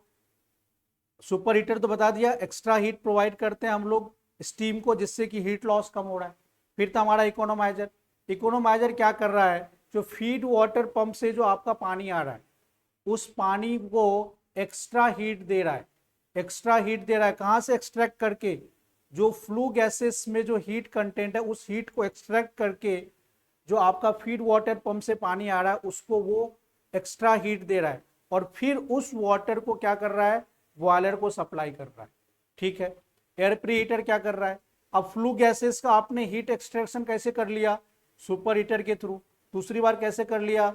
सुपर हीटर तो बता दिया, एक्स्ट्रा हीट प्रोवाइड करते हैं हम लोग स्टीम को, जिससे कि हीट लॉस कम हो रहा है। फिर था हमारा इकोनोमाइजर। इकोनोमाइजर क्या कर रहा है, जो फीड वाटर पंप से जो आपका पानी आ रहा है, उस पानी को एक्स्ट्रा हीट दे रहा है, एक्स्ट्रा हीट दे रहा है, कहाँ से एक्सट्रैक्ट करके, जो फ्लू गैसेस में जो हीट कंटेंट है उस हीट को एक्सट्रैक्ट करके जो आपका फीड वाटर पंप से पानी आ रहा है उसको वो एक्स्ट्रा हीट दे रहा है। और फिर उस वाटर को क्या कर रहा है, बॉयलर को सप्लाई कर रहा है। ठीक है, एयर प्री हीटर क्या कर रहा है, अब फ्लू गैसेस का आपने हीट एक्सट्रैक्शन कैसे कर लिया, सुपर हीटर के थ्रू। दूसरी बार कैसे कर लिया,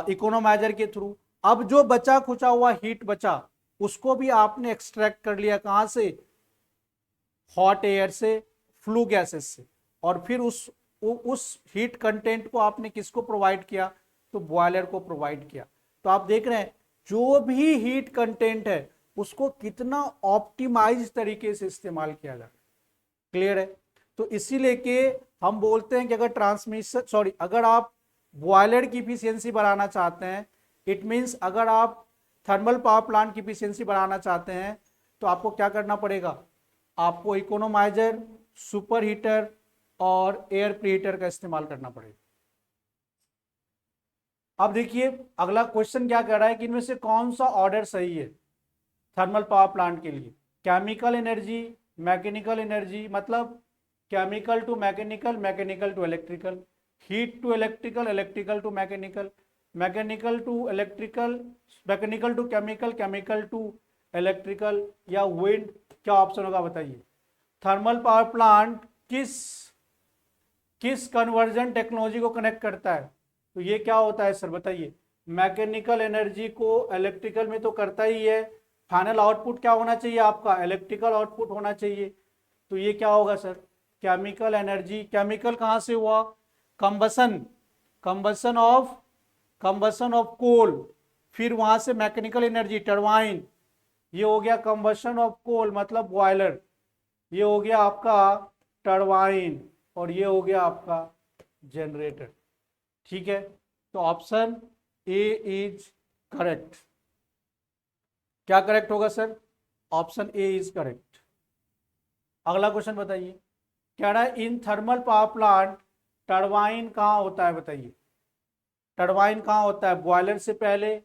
इकोनोमाइजर के थ्रू। अब जो बचा खुचा हुआ हीट बचा उसको भी आपने एक्सट्रैक्ट कर लिया, कहां से, हॉट एयर से, फ्लू गैसेस से। और फिर उस हीट कंटेंट को आपने किसको प्रोवाइड किया, तो बॉयलर को प्रोवाइड किया। तो आप देख रहे हैं जो भी हीट कंटेंट है उसको कितना ऑप्टिमाइज तरीके से इस्तेमाल किया जाए। क्लियर है। तो इसीलिए के हम बोलते हैं कि अगर आप बॉयलर की इफिशियंसी बढ़ाना चाहते हैं, इट मींस अगर आप थर्मल पावर प्लांट की इफिशियंसी बढ़ाना चाहते हैं, तो आपको क्या करना पड़ेगा, आपको इकोनोमाइजर, सुपर हीटर और एयर प्री हीटर का इस्तेमाल करना पड़ेगा। अब देखिए अगला क्वेश्चन क्या कह रहा है कि इनमें से कौन सा ऑर्डर सही है थर्मल पावर प्लांट के लिए, केमिकल एनर्जी, मैकेनिकल एनर्जी, मतलब chemical to mechanical, mechanical to electrical, heat to electrical, electrical to mechanical, mechanical to electrical, mechanical to chemical, chemical to electrical, या विंड। क्या ऑप्शन होगा बताइए। थर्मल पावर प्लांट किस कन्वर्जन टेक्नोलॉजी को कनेक्ट करता है, तो ये क्या होता है सर बताइए। मैकेनिकल एनर्जी को इलेक्ट्रिकल में तो करता ही है, फाइनल आउटपुट क्या होना चाहिए आपका, इलेक्ट्रिकल आउटपुट होना चाहिए। तो ये क्या होगा सर, केमिकल एनर्जी, केमिकल कहाँ से हुआ, कंबसन, कंबसन ऑफ कोल, फिर वहां से मैकेनिकल एनर्जी टरबाइन, ये हो गया कंबसन ऑफ कोल मतलब बॉयलर, ये हो गया आपका टरबाइन, और ये हो गया आपका जनरेटर। ठीक है, तो ऑप्शन ए इज करेक्ट। क्या करेक्ट होगा sir, option A is correct. अगला क्वेश्चन बताइए, कह रहा है in thermal power plant turbine कहाँ होता है, बताइए टरबाइन कहाँ होता है, बॉयलर से पहले,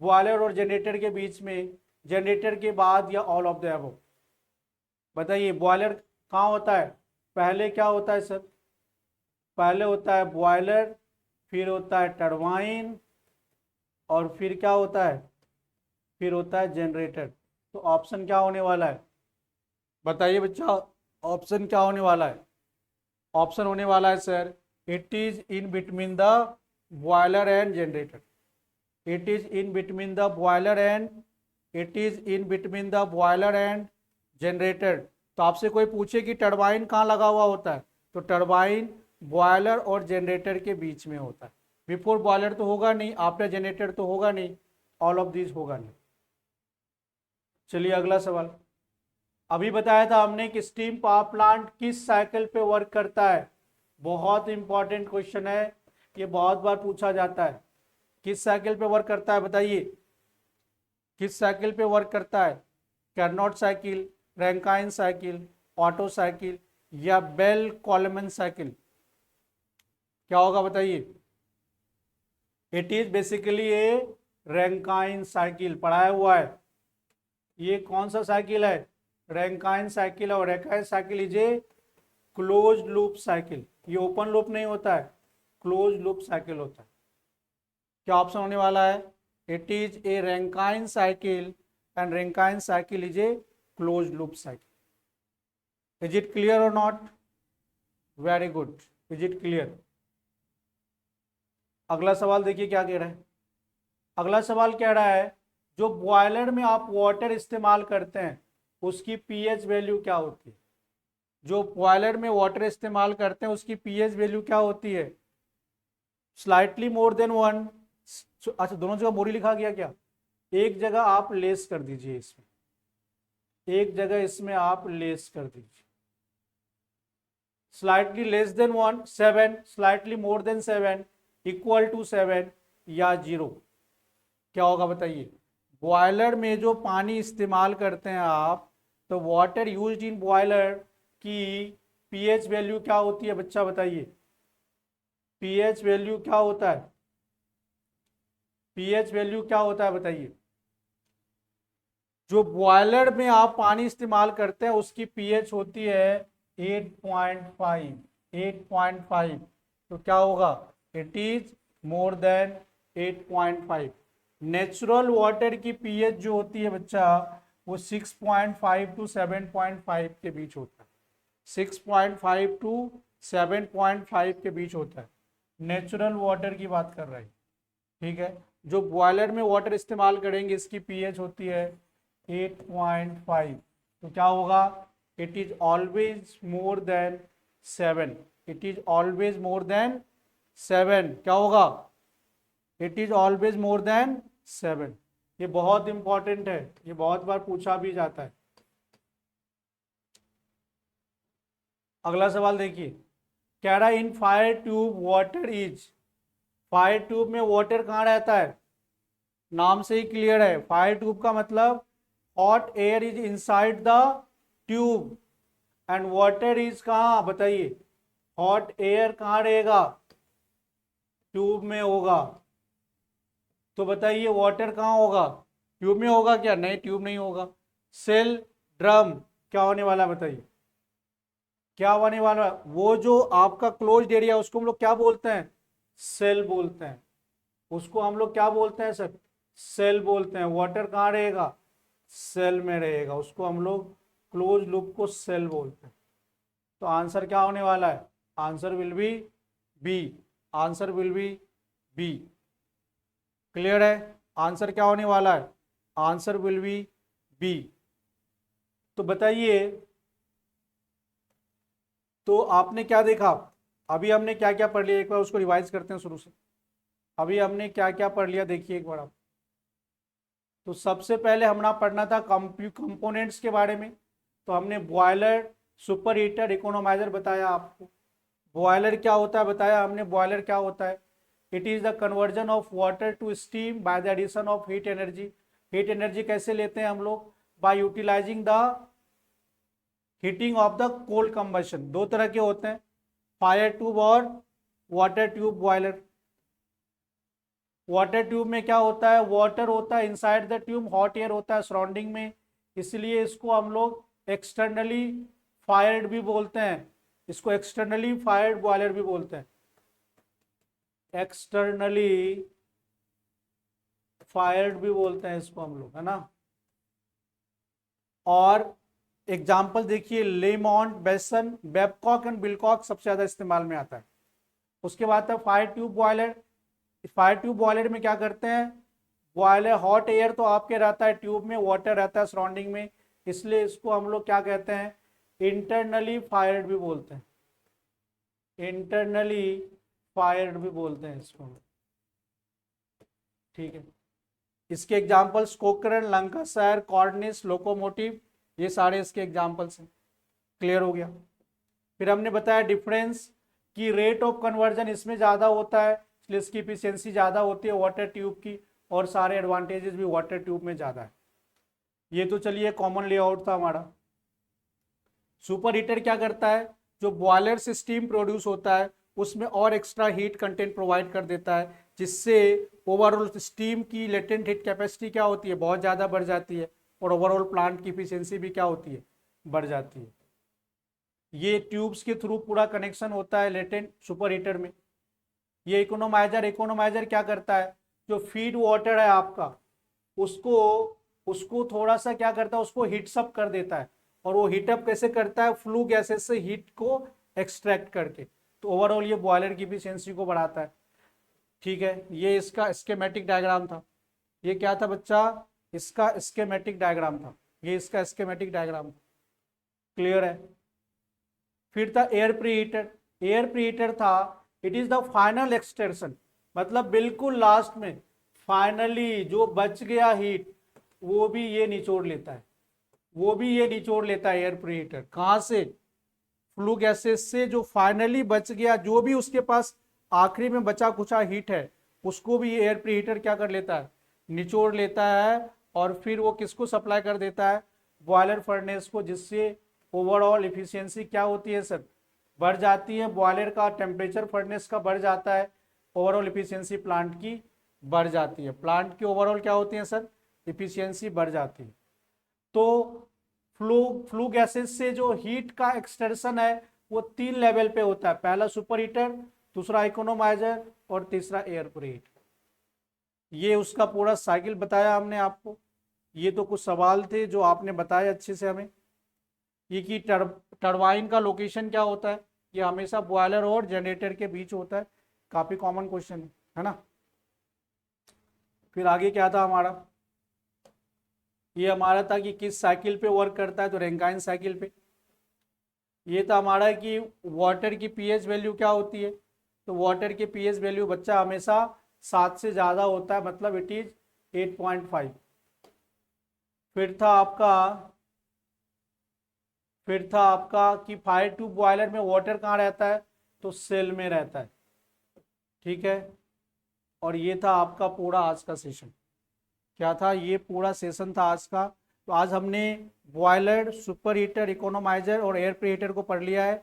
बॉयलर और जनरेटर के बीच में, जनरेटर के बाद, या ऑल ऑफ द अबव। बताइए बॉयलर कहाँ होता है, पहले क्या होता है सर, पहले होता है बॉयलर, फिर होता है टरबाइन, और फिर क्या होता है, फिर होता है जनरेटर। तो ऑप्शन क्या होने वाला है, बताइए बच्चा, ऑप्शन क्या होने वाला है, ऑप्शन होने वाला है sir it is in between the boiler and generator, it is in between the boiler and, it is in between the boiler and generator. तो आपसे कोई पूछे कि टरबाइन कहाँ लगा हुआ होता है, तो टरबाइन बॉयलर और जनरेटर के बीच में होता है, बिफोर बॉयलर तो होगा नहीं, आफ्टर जनरेटर तो होगा नहीं, ऑल ऑफ दिस होगा नहीं। चलिए अगला सवाल, अभी बताया था हमने कि स्टीम पावर प्लांट किस साइकिल पे वर्क करता है, बहुत इंपॉर्टेंट क्वेश्चन है, ये बहुत बार पूछा जाता है, किस साइकिल पे वर्क करता है, बताइए किस साइकिल पे वर्क करता है, Carnot cycle, Rankine cycle, auto cycle, या बेल कॉलमन साइकिल, क्या होगा बताइए। It is basically A Rankine cycle, पढ़ाया हुआ है, ये कौन सा साइकिल है, रैंकाइन साइकिल, और Rankine cycle is a close loop cycle, ये ओपन लूप नहीं होता है, क्लोज लूप साइकिल होता है। क्या ऑप्शन होने वाला है, it is a Rankine cycle and Rankine cycle is a close loop cycle. Is it clear और not, very good, is it clear. अगला सवाल देखिए क्या कह रहा है, अगला सवाल कह रहा है जो बॉयलर में आप वाटर इस्तेमाल करते हैं उसकी पीएच वैल्यू क्या होती है, जो बॉयलर में वाटर इस्तेमाल करते हैं उसकी पीएच वैल्यू क्या होती है, स्लाइटली मोर देन 1, अच्छा दोनों जगह मोरी लिखा गया क्या, एक जगह आप लेस कर दीजिए, इसमें एक जगह इसमें आप लेस कर दीजिए, slightly less than 1 7, slightly more than 7, equal to 7, या 0, क्या होगा बताइए। बॉयलर में जो पानी इस्तेमाल करते हैं आप, तो वाटर यूज्ड इन बॉयलर की पीएच वैल्यू क्या होती है बच्चा बताइए, पीएच वैल्यू क्या होता है, पीएच वैल्यू क्या होता है बताइए। जो बॉयलर में आप पानी इस्तेमाल करते हैं उसकी पीएच होती है 8.5, 8.5, तो क्या होगा, it is more than 8.5। Natural water की पीएच जो होती है बच्चा वो 6.5 टू 7.5 के बीच होता है, 6.5 टू 7.5 के बीच होता है, नेचुरल वाटर की बात कर रहे हैं। ठीक है, जो बॉयलर में वाटर इस्तेमाल करेंगे इसकी पीएच होती है 8.5, तो क्या होगा, it is always more than 7, it is always more than 7, क्या होगा, it is always more than 7। ये बहुत इंपॉर्टेंट है, ये बहुत बार पूछा भी जाता है। अगला सवाल देखिए, कह रहा है in fire tube water is, fire tube में वाटर कहाँ रहता है, नाम से ही क्लियर है, फायर ट्यूब का मतलब hot air is inside the tube and water is कहाँ बताइए, हॉट एयर कहाँ रहेगा, ट्यूब में होगा, तो बताइए वाटर कहाँ होगा, ट्यूब में होगा क्या, नहीं ट्यूब नहीं होगा, सेल ड्रम, क्या होने वाला बताइए, क्या होने वाला, वो जो आपका क्लोज्ड एरिया उसको हम लोग क्या बोलते हैं, सेल बोलते हैं, उसको हम लोग क्या बोलते हैं सर, सेल बोलते हैं, वाटर कहाँ रहेगा, सेल में रहेगा, उसको हम लोग क्लोज लूप को सेल बोलते हैं। तो आंसर क्या होने वाला है, answer will be B, answer will be B, clear है, आंसर क्या होने वाला है, आंसर विल बी बी। तो बताइए तो आपने क्या देखा, अभी हमने क्या क्या पढ़ लिया, एक बार उसको रिवाइज करते हैं शुरू से। अभी हमने क्या क्या पढ़ लिया देखिए एक बार आप। तो सबसे पहले हमने पढ़ना था कंपोनेंट्स के बारे में। तो हमने बॉयलर, सुपर हीटर, इकोनोमाइजर बताया आपको। बॉयलर क्या होता है बताया हमने। बॉयलर क्या होता है, it is the conversion of water to steam by the addition of heat energy. Heat energy कैसे लेते हैं हम लोग, by utilizing the heating of the cold combustion. दो तरह के होते हैं, फायर ट्यूब और water tube boiler. Water tube में क्या होता है, वाटर होता है inside the tube, hot air होता है सराउंडिंग में, इसलिए इसको हम लोग एक्सटर्नली फायर्ड भी बोलते हैं। इसको एक्सटर्नली फायर्ड बॉयलर भी बोलते हैं, एक्सटर्नली फायर्ड भी बोलते हैं इसको हम लोग, है ना। और एग्जाम्पल देखिए, लेमॉन्ट, बेसन, बेबकॉक एंड बिलकॉक सबसे ज्यादा इस्तेमाल में आता है। उसके बाद है fire tube boiler. Fire tube boiler में क्या करते हैं, बॉयलर हॉट एयर तो आपके रहता है ट्यूब में, वाटर रहता है सराउंडिंग में, इसलिए इसको हम लोग क्या कहते हैं, इंटरनली फायर्ड भी बोलते हैं। इंटरनली फायर्ड भी बोलते हैं इसको, ठीक है। इसके एग्जाम्पल्स कोकरन, लंकाशायर, कॉर्निस, लोकोमोटिव, ये सारे इसके एग्जाम्पल्स हैं। क्लियर हो गया। फिर हमने बताया डिफरेंस की रेट ऑफ कन्वर्जन इसमें ज़्यादा होता है, इसलिए इसकी इफिशियंसी ज़्यादा होती है वाटर ट्यूब की, और सारे एडवांटेजेस भी वाटर ट्यूब में ज़्यादा है। ये तो चलिए कॉमन लेआउट था हमारा। सुपर हीटर क्या करता है, जो बॉयलर से स्टीम प्रोड्यूस होता है उसमें और एक्स्ट्रा हीट कंटेंट प्रोवाइड कर देता है, जिससे ओवरऑल स्टीम की लेटेंट हीट कैपेसिटी क्या होती है, बहुत ज़्यादा बढ़ जाती है, और ओवरऑल प्लांट की इफिशियंसी भी क्या होती है, बढ़ जाती है। ये ट्यूब्स के थ्रू पूरा कनेक्शन होता है लेटेंट सुपर हीटर में। ये इकोनोमाइजर, इकोनोमाइजर क्या करता है, जो फीड वाटर है आपका, उसको उसको थोड़ा सा क्या करता है, उसको हीट्सअप कर देता है। और वो हीटअप कैसे करता है, फ्लू गैसेस से हीट को एक्सट्रैक्ट करके। तो ओवरऑल ये बॉयलर की इफिशियंसी को बढ़ाता है, ठीक है। ये इसका स्केमेटिक डायग्राम था। ये क्या था बच्चा, इसका स्केमेटिक डायग्राम था, ये इसका स्केमेटिक डायग्राम। क्लियर है। फिर था एयर प्रीहीटर। एयर प्रीहीटर था, it is the final extension, मतलब बिल्कुल लास्ट में फाइनली जो बच गया हीट वो भी ये निचोड़ लेता है, वो भी ये निचोड़ लेता है एयर प्रीहीटर। कहां से, फ्लू गैसेस से, जो फाइनली बच गया, जो भी उसके पास आखिरी में बचा कुचा हीट है, उसको भी ये एयर प्रीहीटर क्या कर लेता है, निचोड़ लेता है। और फिर वो किसको सप्लाई कर देता है, बॉयलर फर्नेस को, जिससे ओवरऑल इफिशियंसी क्या होती है सर, बढ़ जाती है। बॉयलर का टेम्परेचर फर्नेस का बढ़ जाता है, ओवरऑल इफिशियंसी प्लांट की बढ़ जाती है। प्लांट की ओवरऑल क्या होती है सर, इफिशियंसी बढ़ जाती है। तो फ्लू फ्लू गैसेस से जो हीट का एक्सटेंशन है वो 3 लेवल पे होता है, पहला सुपर हीटर, दूसरा इकोनोमाइजर, और तीसरा एयर प्रीहीटर। ये उसका पूरा साइकिल बताया हमने आपको। ये तो कुछ सवाल थे जो आपने बताए अच्छे से हमें। ये कि टरबाइन का लोकेशन क्या होता है, ये हमेशा बॉयलर और जनरेटर के बीच होता है, काफी कॉमन क्वेश्चन है ना। फिर आगे क्या था हमारा, ये हमारा था कि किस साइकिल पे वर्क करता है, तो रैंकाइन साइकिल पे। ये था हमारा कि वाटर की पीएच वैल्यू क्या होती है, तो वाटर की पीएच वैल्यू बच्चा हमेशा 7 से ज़्यादा होता है, मतलब इट इज 8.5। फिर था आपका कि फायर ट्यूब बॉयलर में वाटर कहाँ रहता है, तो सेल में रहता है, ठीक है। और ये था आपका पूरा आज का सेशन। क्या था, ये पूरा सेशन था आज का। तो आज हमने बॉयलर, सुपर हीटर, इकोनोमाइजर और एयर प्रीहीटर को पढ़ लिया है।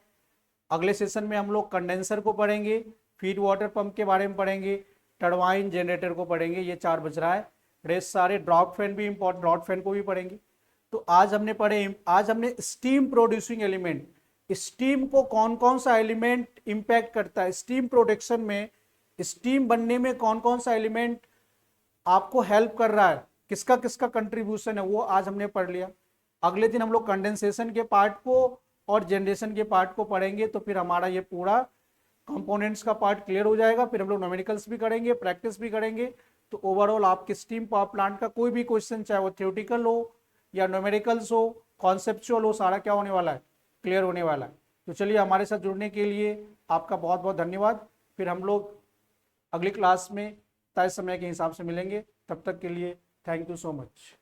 अगले सेशन में हम लोग कंडेंसर को पढ़ेंगे, फीड वाटर पंप के बारे में पढ़ेंगे, टरबाइन, जनरेटर को पढ़ेंगे, ये 4 बज रहा है। रेस्ट सारे, ड्रॉप फैन भी इंपॉर्टेंट, ड्रॉप फैन को भी पढ़ेंगे। तो आज हमने स्टीम प्रोड्यूसिंग एलिमेंट, स्टीम को कौन कौन सा एलिमेंट इंपैक्ट करता है, स्टीम प्रोडक्शन में, स्टीम बनने में कौन कौन सा एलिमेंट आपको हेल्प कर रहा है, किसका किसका कंट्रीब्यूशन है, वो आज हमने पढ़ लिया। अगले दिन हम लोग कंडेंसेशन के पार्ट को और जनरेशन के पार्ट को पढ़ेंगे, तो फिर हमारा ये पूरा कंपोनेंट्स का पार्ट क्लियर हो जाएगा। फिर हम लोग न्यूमेरिकल्स भी करेंगे, प्रैक्टिस भी करेंगे। तो ओवरऑल आपके स्टीम पावर प्लांट का कोई भी क्वेश्चन, चाहे वो थ्योरेटिकल हो या न्यूमेरिकल्स हो, कॉन्सेप्चुअल हो, सारा क्या होने वाला है, क्लियर होने वाला है। तो चलिए, हमारे साथ जुड़ने के लिए आपका बहुत बहुत धन्यवाद। फिर हम लोग अगली क्लास में तय समय के हिसाब से मिलेंगे। तब तक के लिए थैंक यू सो मच।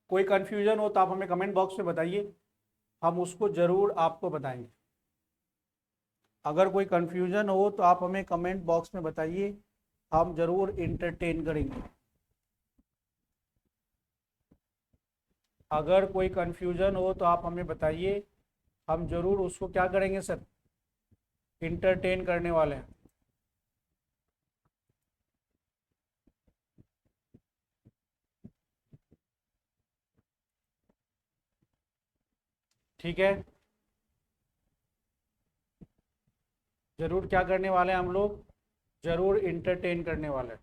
कोई कन्फ्यूजन हो तो आप हमें कमेंट बॉक्स में बताइए, हम उसको ज़रूर आपको बताएंगे। अगर कोई कन्फ्यूजन हो तो आप हमें कमेंट बॉक्स में बताइए, हम ज़रूर इंटरटेन करेंगे। अगर कोई कन्फ्यूजन हो तो आप हमें बताइए, हम ज़रूर उसको क्या करेंगे सर, इंटरटेन करने वाले हैं। ठीक है, ज़रूर क्या करने वाले हैं हम लोग, ज़रूर इंटरटेन करने वाले हैं।